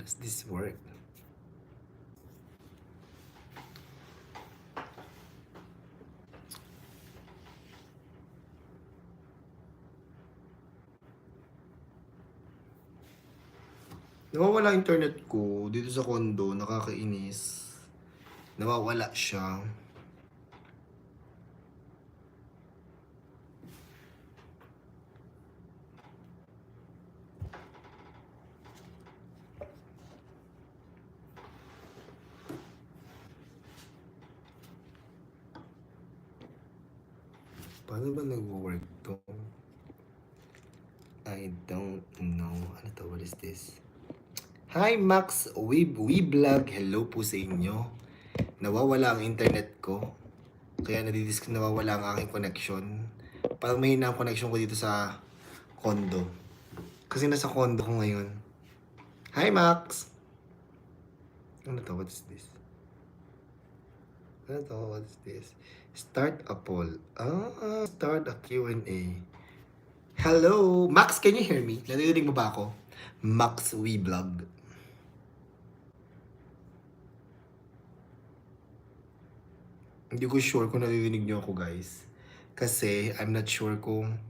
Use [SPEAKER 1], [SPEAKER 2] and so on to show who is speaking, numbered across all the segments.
[SPEAKER 1] Does this work? Nawawala internet ko dito sa condo, nakakainis. Nawawala siya. Paano ba nag-work to? I don't know. Ano to? What is this? Hi Max Weblog. Hello po sa inyo. Nawawala ang internet ko. Kaya nawawala ang aking connection. Parang mahina ang connection ko dito sa condo. Kasi nasa condo ko ngayon. Hi Max! Ano to? What is this? Ano to? What is this? Start a poll. Start a Q&A. Hello! Max, can you hear me? Narinig mo ba ako? Max Weblog. Hindi ko sure kung naririnig niyo ako, guys. Kasi I'm not sure kung...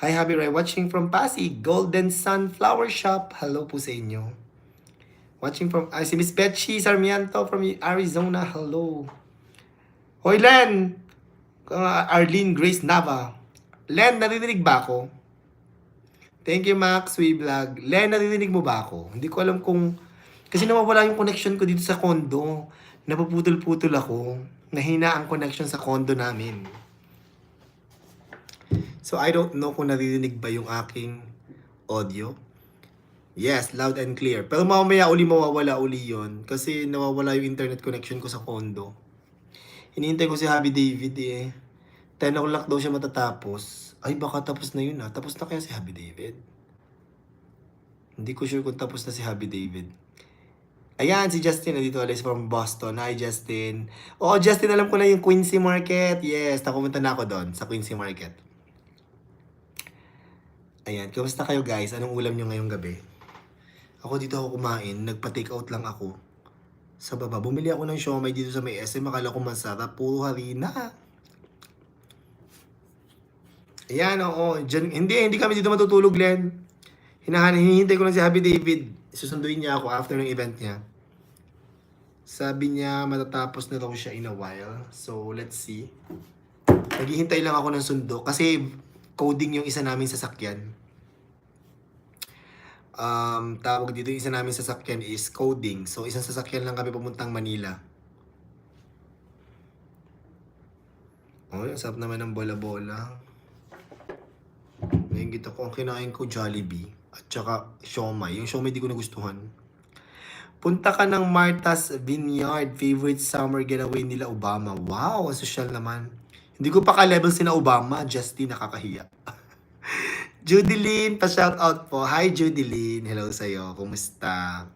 [SPEAKER 1] Hi, Happy Ray. Watching from Pasig. Golden Sunflower Shop. Hello po sa inyo. Watching from... si Miss Betsy Sarmiento from Arizona. Hello. Hoy, Len! Arlene Grace Nava. Len, naririnig ba ako? Thank you, Max Weblog. Len, naririnig mo ba ako? Hindi ko alam kung... Kasi nawawala yung connection ko dito sa condo. Napuputol-putol ako. Nahina ang connection sa condo namin. So, I don't know kung naririnig ba yung aking audio. Yes, loud and clear. Pero mamaya mawawala uli yon kasi nawawala yung internet connection ko sa condo. Hinihintay ko si Happy David eh. 10 o'clock daw siya matatapos. Ay, baka tapos na yun ah. Tapos na kaya si Happy David? Hindi ko sure kung tapos na si Happy David. Ayan, si Justin nandito alis from Boston. Hi, Justin. Oo, Justin, alam ko na yung Quincy Market. Yes, nakumunta na ako doon sa Quincy Market. Ayan, kamusta kayo guys? Anong ulam nyo ngayong gabi? Ako dito ako kumain, nagpa-take out lang ako. Sa baba, bumili ako ng siomay dito sa may SM, akala ko masarap, puro harina. Ayan, oo. Hindi kami dito matutulog, Len. Hinihintay ko lang si Happy David. Susunduin niya ako after ng event niya. Sabi niya matatapos na daw siya in a while. So, let's see. Naghihintay lang ako ng sundo kasi coding yung isa naming sasakyan. Tawag dito yung isa naming sasakyan is coding. So, isang sasakyan lang kami papuntang Manila. Oh, ang sarap naman ng bola-bola. Ngayon kita ko, ang kinain ko Jollibee. At saka siomay. Yung siomay di ko nagustuhan. Punta ka ng Martha's Vineyard. Favorite summer getaway nila Obama. Wow, ang social naman. Hindi ko pa ka-level sina Obama. Justin, nakakahiya. Judeline, pa-shoutout po. Hi, Judeline. Hello sa'yo. Kumusta?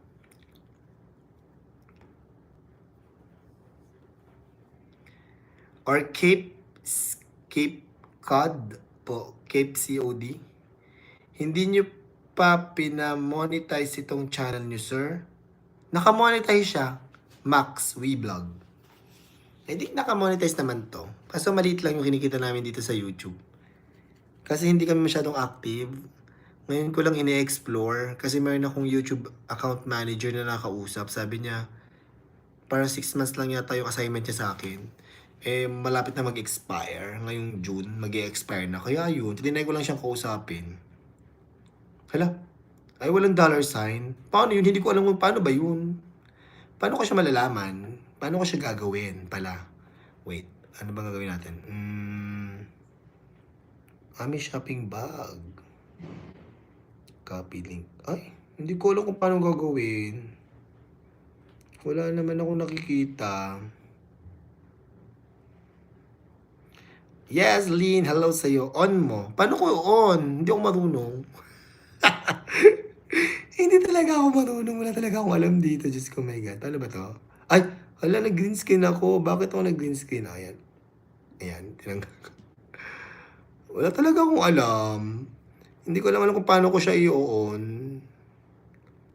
[SPEAKER 1] Or Cape Cod po. Cape COD. Hindi nyo pa pinamonetize itong channel nyo, sir? Nakamonetize siya. Max Weblog. Hindi nakamonetize naman to. Kaso maliit lang yung kinikita namin dito sa YouTube. Kasi hindi kami masyadong active. Ngayon ko lang ine-explore. Kasi mayroon akong YouTube account manager na nakausap. Sabi niya, parang 6 months lang yata yung assignment niya sa akin. Eh, malapit na mag-expire. Ngayong June, mag-expire na. Kaya yun, tinay ko lang siyang kausapin. Hala, ay walang dollar sign. Paano yun? Hindi ko alam kung paano ba yun. Paano ko siya malalaman? Paano ko siya gagawin pala? Wait, ano ba gagawin natin? May shopping bag. Copy link. Ay, hindi ko alam kung paano gagawin. Wala naman ako nakikita. Yes, Lynn. Hello sa'yo. On mo. Paano ko on? Hindi ako marunong. Hindi talaga ako marunong. Wala talaga akong alam dito. Diyos ko, my God. Ano ba to? Ay, hala, nag-green screen ako. Bakit ako nag-green screen? Ayan. Ayan, tinanggal ko. Wala talaga akong alam. Hindi ko alam kung paano ko siya i-on.